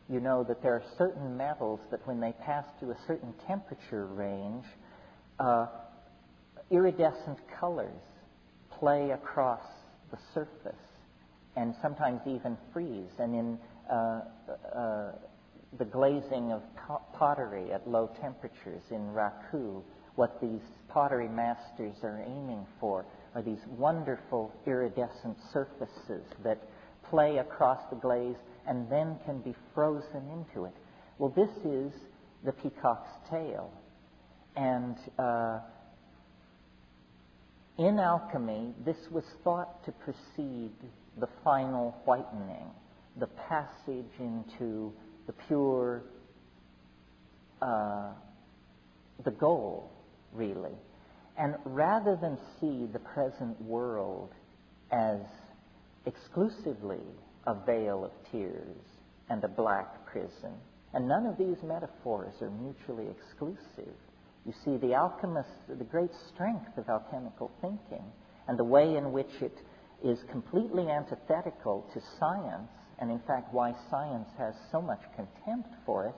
you know that there are certain metals that when they pass through a certain temperature range, iridescent colors play across the surface and sometimes even freeze. And in the glazing of pottery at low temperatures in Raku, what these pottery masters are aiming for are these wonderful iridescent surfaces that play across the glaze and then can be frozen into it. Well, this is the peacock's tail. And in alchemy, this was thought to precede the final whitening, the passage into the pure, the goal, really. And rather than see the present world as exclusively a vale of tears and a black prison, and none of these metaphors are mutually exclusive. You see, the alchemists, the great strength of alchemical thinking and the way in which it is completely antithetical to science, and in fact why science has so much contempt for it,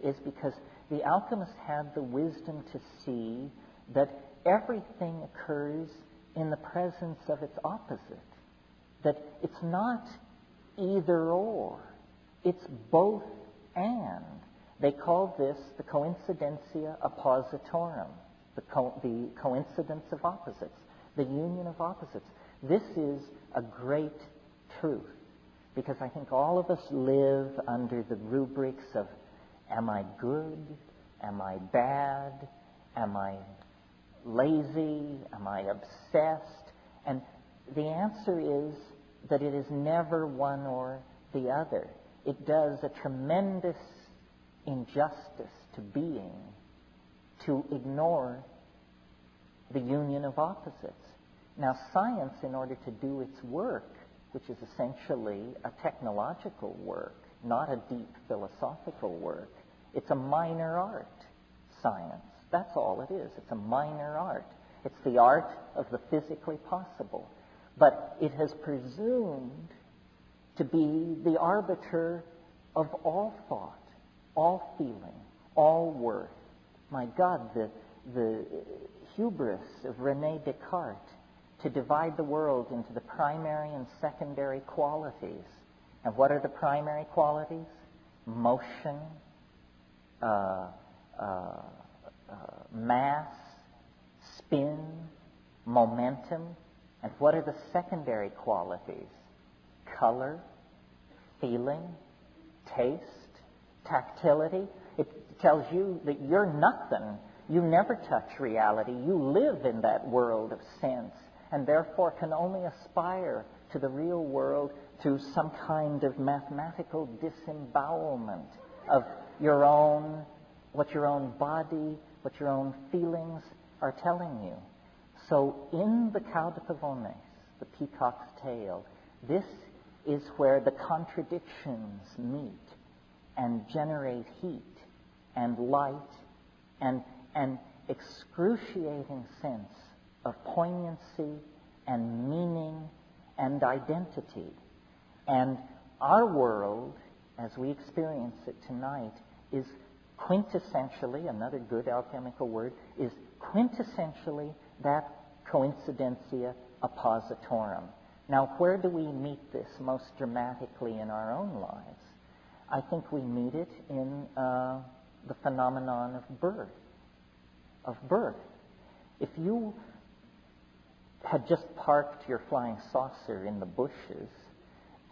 is because the alchemists had the wisdom to see that everything occurs in the presence of its opposite. That it's not either or, it's both and. They call this the coincidentia oppositorum, the coincidence of opposites, the union of opposites. This is a great truth, because I think all of us live under the rubrics of, am I good? Am I bad? Am I lazy? Am I obsessed? And the answer is that it is never one or the other. It does a tremendous injustice to being to ignore the union of opposites. Now, science, in order to do its work, which is essentially a technological work, not a deep philosophical work, it's a minor art, science. That's all it is. It's a minor art. It's the art of the physically possible. But it has presumed to be the arbiter of all thought, all feeling, all worth. My God, the hubris of René Descartes to divide the world into the primary and secondary qualities. And what are the primary qualities? Motion, mass, spin, momentum. And what are the secondary qualities? Color, feeling, taste, tactility. It tells you that you're nothing. You never touch reality. You live in that world of sense, and therefore can only aspire to the real world through some kind of mathematical disembowelment of what your own body, what your own feelings are telling you. So in the Cau de Pavones, the Peacock's Tail, this is where the contradictions meet and generate heat and light and an excruciating sense of poignancy and meaning and identity. And our world, as we experience it tonight, is quintessentially, another good alchemical word, is quintessentially that coincidentia oppositorum. Now, where do we meet this most dramatically in our own lives? I think we meet it in the phenomenon of birth. If you had just parked your flying saucer in the bushes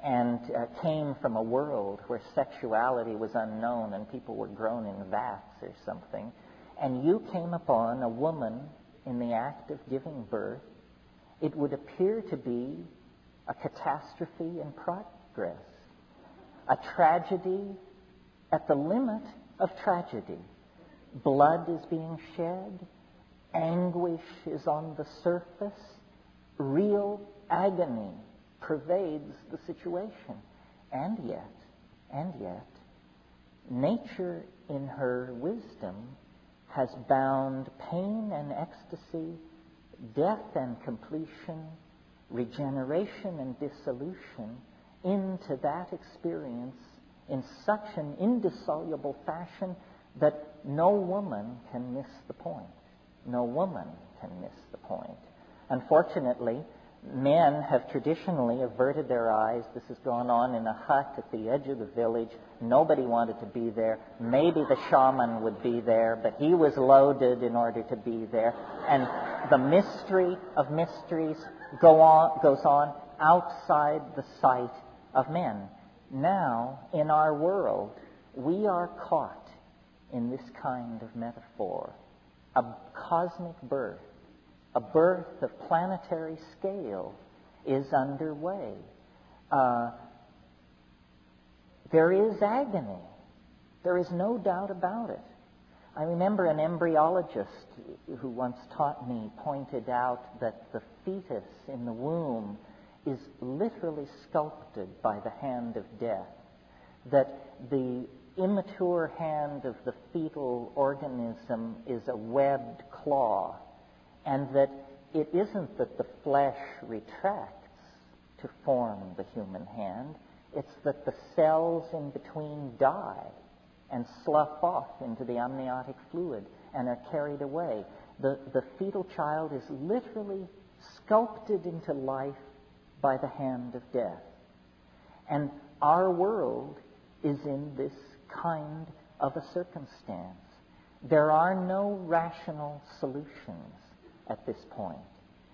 and came from a world where sexuality was unknown and people were grown in vats or something, and you came upon a woman in the act of giving birth, it would appear to be a catastrophe in progress, a tragedy at the limit of tragedy. Blood is being shed, anguish is on the surface, real agony pervades the situation. And yet, nature in her wisdom has bound pain and ecstasy, death and completion, regeneration and dissolution into that experience in such an indissoluble fashion that no woman can miss the point. No woman can miss the point. Unfortunately, men have traditionally averted their eyes. This has gone on in a hut at the edge of the village. Nobody wanted to be there. Maybe the shaman would be there, but he was loaded in order to be there. And the mystery of mysteries goes on outside the sight of men. Now, in our world, we are caught in this kind of metaphor. A cosmic birth, a birth of planetary scale is underway. There is agony. There is no doubt about it. I remember an embryologist who once taught me pointed out that the fetus in the womb is literally sculpted by the hand of death, that the immature hand of the fetal organism is a webbed claw, and that it isn't that the flesh retracts to form the human hand, it's that the cells in between die and slough off into the amniotic fluid and are carried away. The fetal child is literally sculpted into life by the hand of death. And our world is in this kind of a circumstance. There are no rational solutions at this point.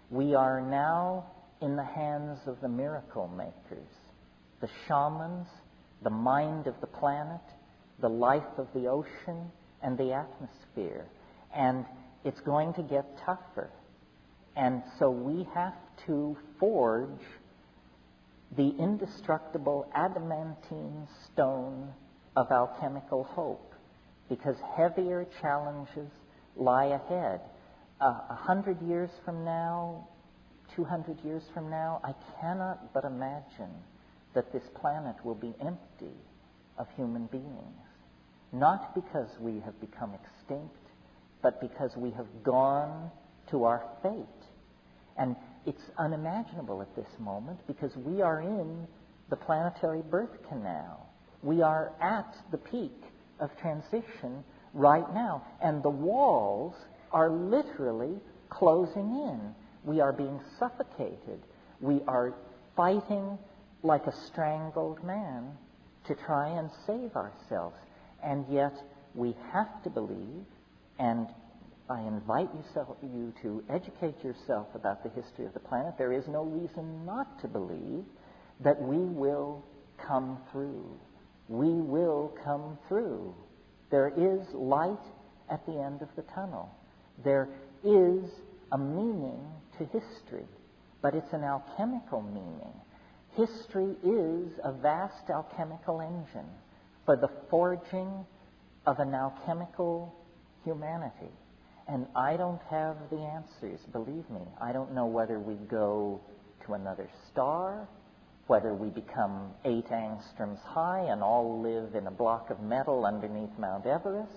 We are now in the hands of the miracle makers, the shamans, the mind of the planet, the life of the ocean, and the atmosphere. And it's going to get tougher. And so we have to forge the indestructible adamantine stone of alchemical hope, because heavier challenges lie ahead. 100 years from now, 200 years from now, I cannot but imagine that this planet will be empty of human beings. Not because we have become extinct, but because we have gone to our fate. And it's unimaginable at this moment because we are in the planetary birth canal. We are at the peak of transition right now, and the walls are literally closing in. We are being suffocated. We are fighting like a strangled man to try and save ourselves. And yet we have to believe, and I invite you to educate yourself about the history of the planet. There is no reason not to believe that we will come through. We will come through. There is light at the end of the tunnel. There is a meaning to history, but it's an alchemical meaning. History is a vast alchemical engine for the forging of an alchemical humanity. And I don't have the answers, believe me. I don't know whether we go to another star, whether we become 8 angstroms high and all live in a block of metal underneath Mount Everest,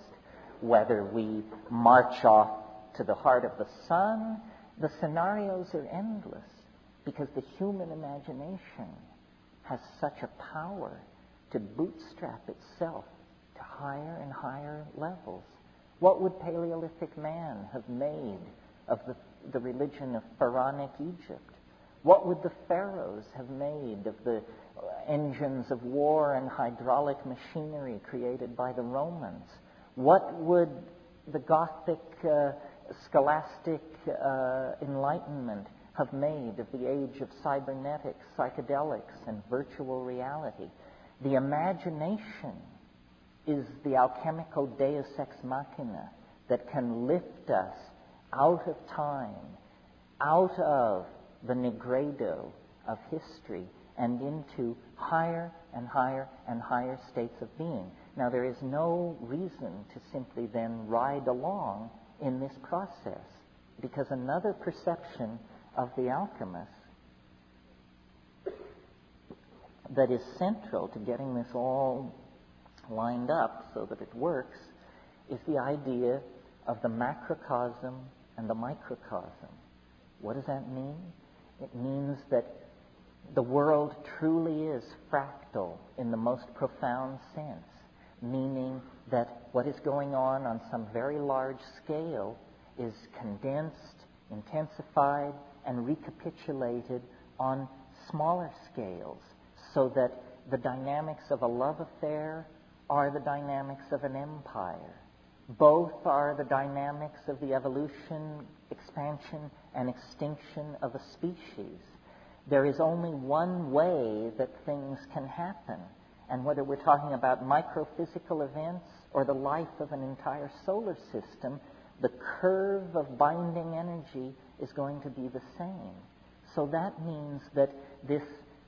whether we march off to the heart of the sun. The scenarios are endless because the human imagination has such a power to bootstrap itself to higher and higher levels. What would Paleolithic man have made of the religion of pharaonic Egypt? What would the pharaohs have made of the engines of war and hydraulic machinery created by the Romans? What would the Gothic scholastic enlightenment have made of the age of cybernetics, psychedelics, and virtual reality? The imagination is the alchemical deus ex machina that can lift us out of time, out of the nigredo of history, and into higher and higher and higher states of being. Now, there is no reason to simply then ride along in this process, because another perception of the alchemist that is central to getting this all lined up so that it works is the idea of the macrocosm and the microcosm. What does that mean? It means that the world truly is fractal in the most profound sense, meaning that what is going on some very large scale is condensed, intensified, and recapitulated on smaller scales, so that the dynamics of a love affair are the dynamics of an empire. Both are the dynamics of the evolution, expansion, and extinction of a species. There is only one way that things can happen. And whether we're talking about microphysical events or the life of an entire solar system, the curve of binding energy is going to be the same. So that means that this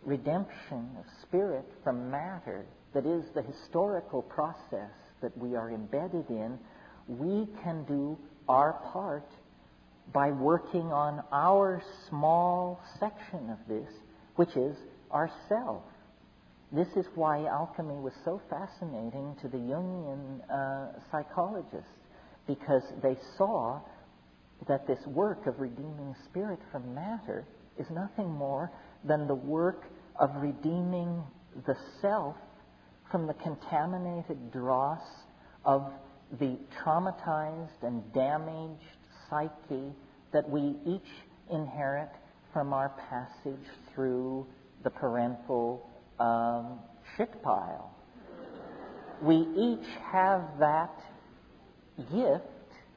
redemption of spirit from matter, that is the historical process that we are embedded in, we can do our part by working on our small section of this, which is ourself. This is why alchemy was so fascinating to the Jungian psychologists, because they saw that this work of redeeming spirit from matter is nothing more than the work of redeeming the self from the contaminated dross of the traumatized and damaged psyche that we each inherit from our passage through the parental shit pile. We each have that gift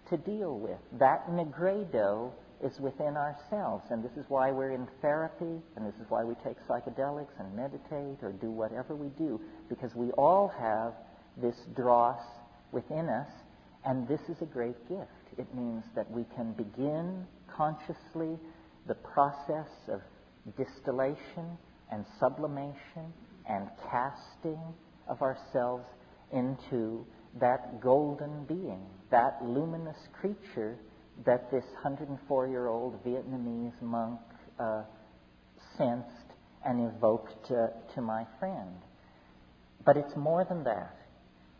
to deal with. That nigredo is within ourselves, and this is why we're in therapy, and this is why we take psychedelics and meditate or do whatever we do, because we all have this dross within us, and this is a great gift. It means that we can begin consciously the process of distillation and sublimation and casting of ourselves into that golden being, that luminous creature that this 104-year-old Vietnamese monk sensed and evoked to my friend. But it's more than that.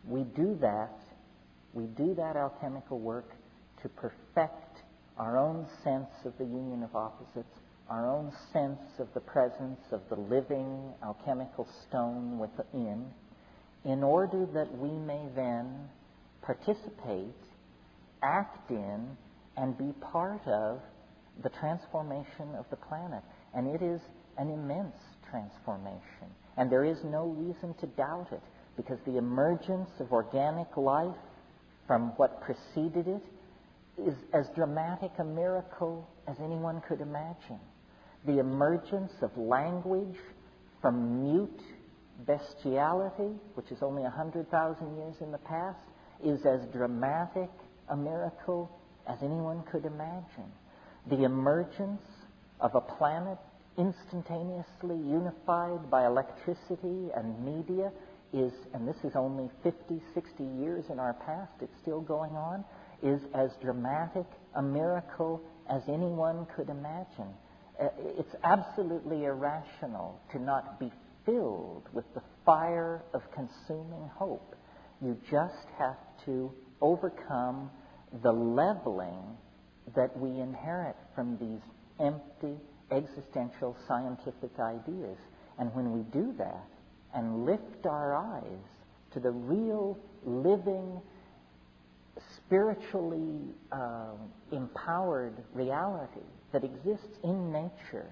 We do that alchemical work to perfect our own sense of the union of opposites, our own sense of the presence of the living alchemical stone within, in order that we may then participate, act in, and be part of the transformation of the planet. And it is an immense transformation. And there is no reason to doubt it, because the emergence of organic life from what preceded it is as dramatic a miracle as anyone could imagine. The emergence of language from mute bestiality, which is only 100,000 years in the past, is as dramatic a miracle as anyone could imagine. The emergence of a planet instantaneously unified by electricity and media is, and this is only 50, 60 years in our past, it's still going on, is as dramatic a miracle as anyone could imagine. It's absolutely irrational to not be filled with the fire of consuming hope. You just have to overcome the leveling that we inherit from these empty existential scientific ideas. And when we do that and lift our eyes to the real, living, spiritually empowered reality that exists in nature,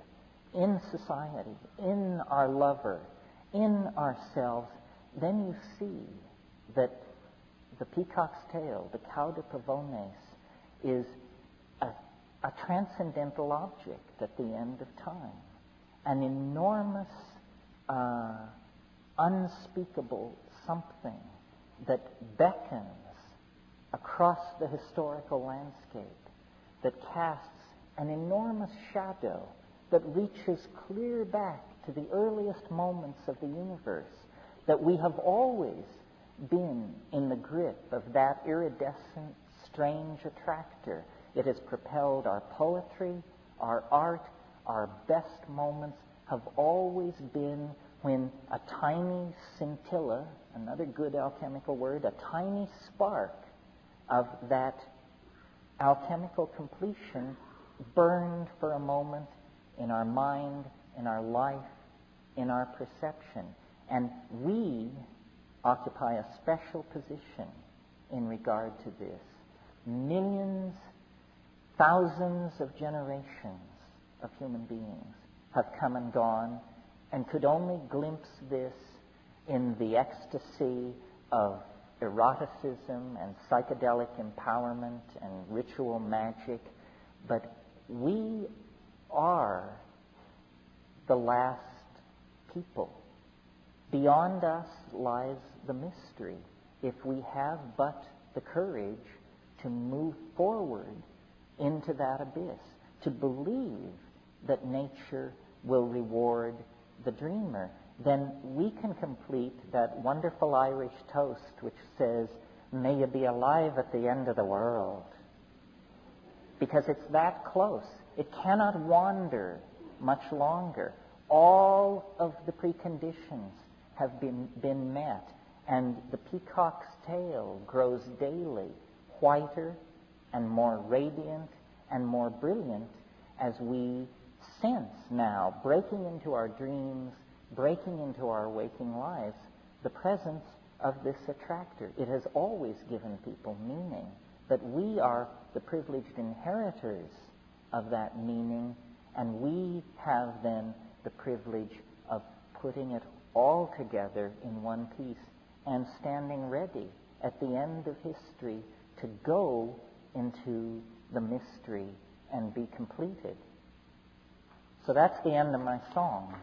in society, in our lover, in ourselves, then you see that the peacock's tail, the cauda pavones, is a transcendental object at the end of time, an enormous, unspeakable something that beckons across the historical landscape, that casts an enormous shadow that reaches clear back to the earliest moments of the universe, that we have always been in the grip of that iridescent, strange attractor. It has propelled our poetry, our art, our best moments have always been when a tiny scintilla, another good alchemical word, a tiny spark of that alchemical completion burned for a moment in our mind, in our life, in our perception. And we occupy a special position in regard to this. Millions, thousands of generations of human beings have come and gone and could only glimpse this in the ecstasy of eroticism and psychedelic empowerment and ritual magic. But we are the last people. Beyond us lies the mystery. If we have but the courage to move forward into that abyss, to believe that nature will reward the dreamer, then we can complete that wonderful Irish toast which says, "May you be alive at the end of the world." Because it's that close. It cannot wander much longer. All of the preconditions have been met, and the peacock's tail grows daily whiter and more radiant and more brilliant as we sense now, breaking into our dreams, breaking into our waking lives, the presence of this attractor. It has always given people meaning, but we are the privileged inheritors of that meaning, and we have then the privilege of putting it all together in one piece and standing ready at the end of history to go into the mystery and be completed. So that's the end of my song.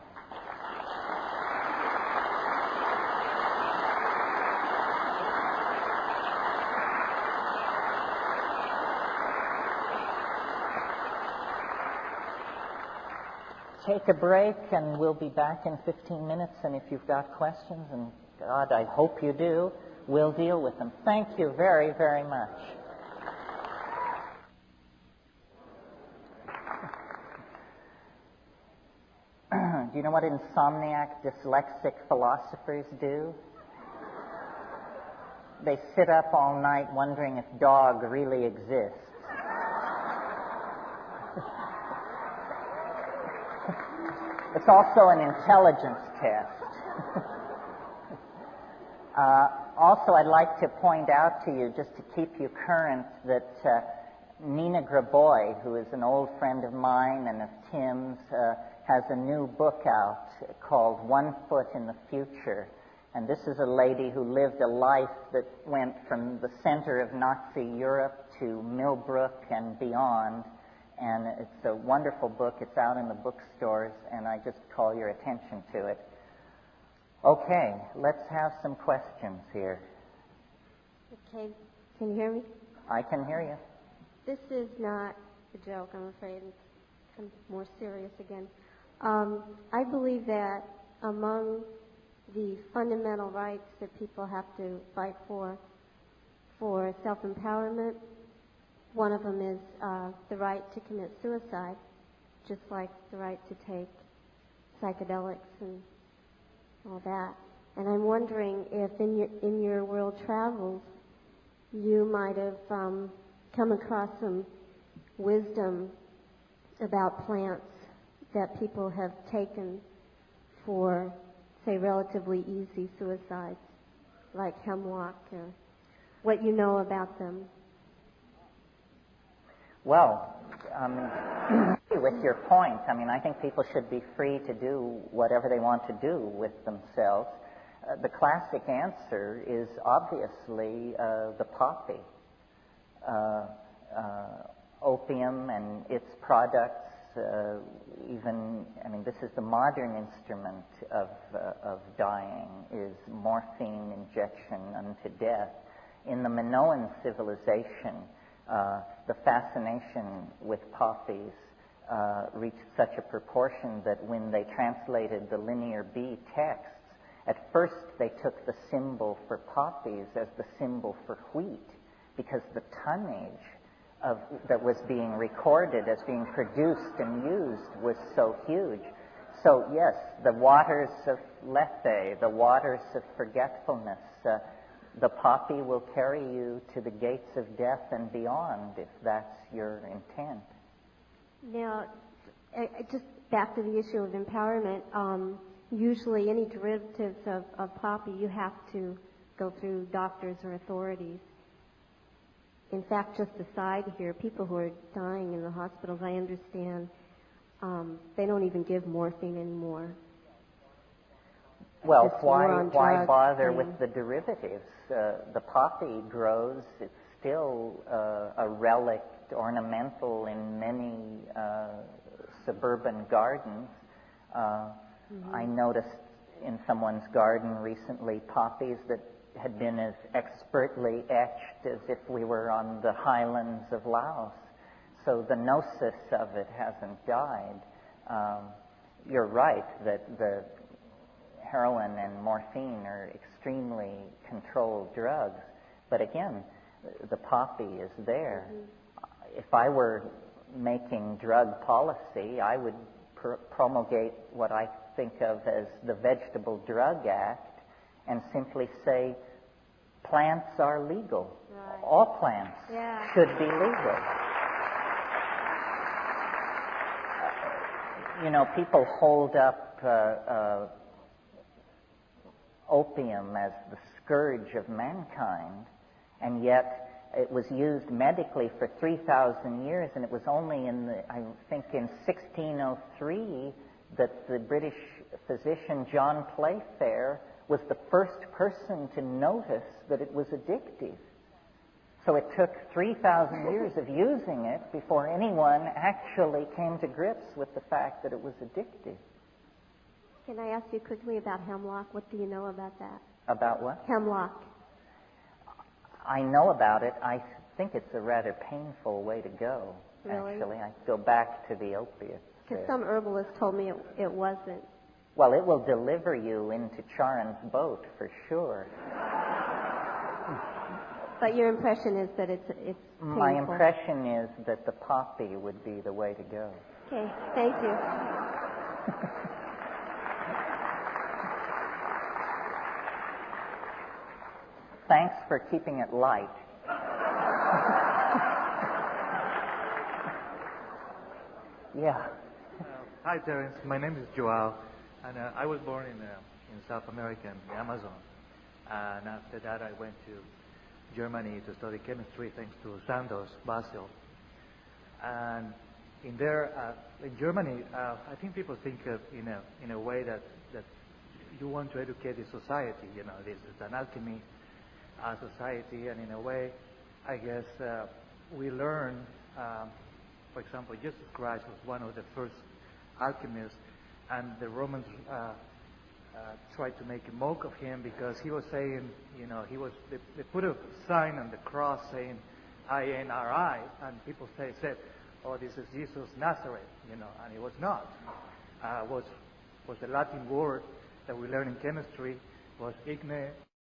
Take a break, and we'll be back in 15 minutes. And if you've got questions, and God, I hope you do, we'll deal with them. Thank you very, very much. Do you know what insomniac, dyslexic philosophers do? They sit up all night wondering if dog really exists. It's also an intelligence test. Also, I'd like to point out to you, just to keep you current, that Nina Graboy, who is an old friend of mine and of Tim's, has a new book out called One Foot in the Future. And this is a lady who lived a life that went from the center of Nazi Europe to Millbrook and beyond. And it's a wonderful book. It's out in the bookstores, and I just call your attention to it. Okay, let's have some questions here. Okay, can you hear me? I can hear you. This is not a joke, I'm afraid. It's more serious again. I believe that among the fundamental rights that people have to fight for self-empowerment, one of them is the right to commit suicide, just like the right to take psychedelics and all that. And I'm wondering if in your world travels you might have come across some wisdom about plants that people have taken for, say, relatively easy suicides, like hemlock, or what you know about them. Well, with your point, I think people should be free to do whatever they want to do with themselves. The classic answer is obviously the poppy. Opium and its products, this is the modern instrument of dying, is morphine injection unto death. In the Minoan civilization, the fascination with poppies reached such a proportion that when they translated the Linear B texts, at first they took the symbol for poppies as the symbol for wheat, because the tonnage that was being recorded as being produced and used was so huge. So yes, the waters of Lethe, the waters of forgetfulness, the poppy will carry you to the gates of death and beyond, if that's your intent. Now, just back to the issue of empowerment, usually any derivatives of poppy, you have to go through doctors or authorities. In fact, just aside here, people who are dying in the hospitals, I understand, they don't even give morphine anymore. Well, why bother with the derivatives? The poppy grows, it's still a relic, ornamental in many suburban gardens. I noticed in someone's garden recently poppies that had been as expertly etched as if we were on the highlands of Laos. So the gnosis of it hasn't died. You're right that the heroin and morphine are extremely controlled drugs. But again, the poppy is there. If I were making drug policy, I would promulgate what I think of as the Vegetable Drug Act and simply say, plants are legal. Right. All plants should be legal. People hold up opium as the scourge of mankind, and yet it was used medically for 3,000 years, and it was only in 1603 that the British physician John Playfair was the first person to notice that it was addictive. So it took 3,000 years of using it before anyone actually came to grips with the fact that it was addictive. Can I ask you quickly about hemlock? What do you know about that? About what? Hemlock. I know about it. I think it's a rather painful way to go, Really? Actually. I go back to the opiates. Because some herbalist told me it wasn't. Well, it will deliver you into Charon's boat for sure. But your impression is that it's painful. My impression is that the poppy would be the way to go. Okay, thank you. Thanks for keeping it light. Yeah. Hi, Terence. My name is Joao, and I was born in South America, in the Amazon. And after that, I went to Germany to study chemistry, thanks to Sandoz Basel. And in Germany, I think people think of in a way that you want to educate the society. This is an alchemy society, and in a way, I guess we learn. For example, Jesus Christ was one of the first alchemists, and the Romans tried to make a mock of him because he was saying, they put a sign on the cross saying INRI, and people said, oh, this is Jesus Nazareth, and it was not. was the Latin word that we learned in chemistry, was igne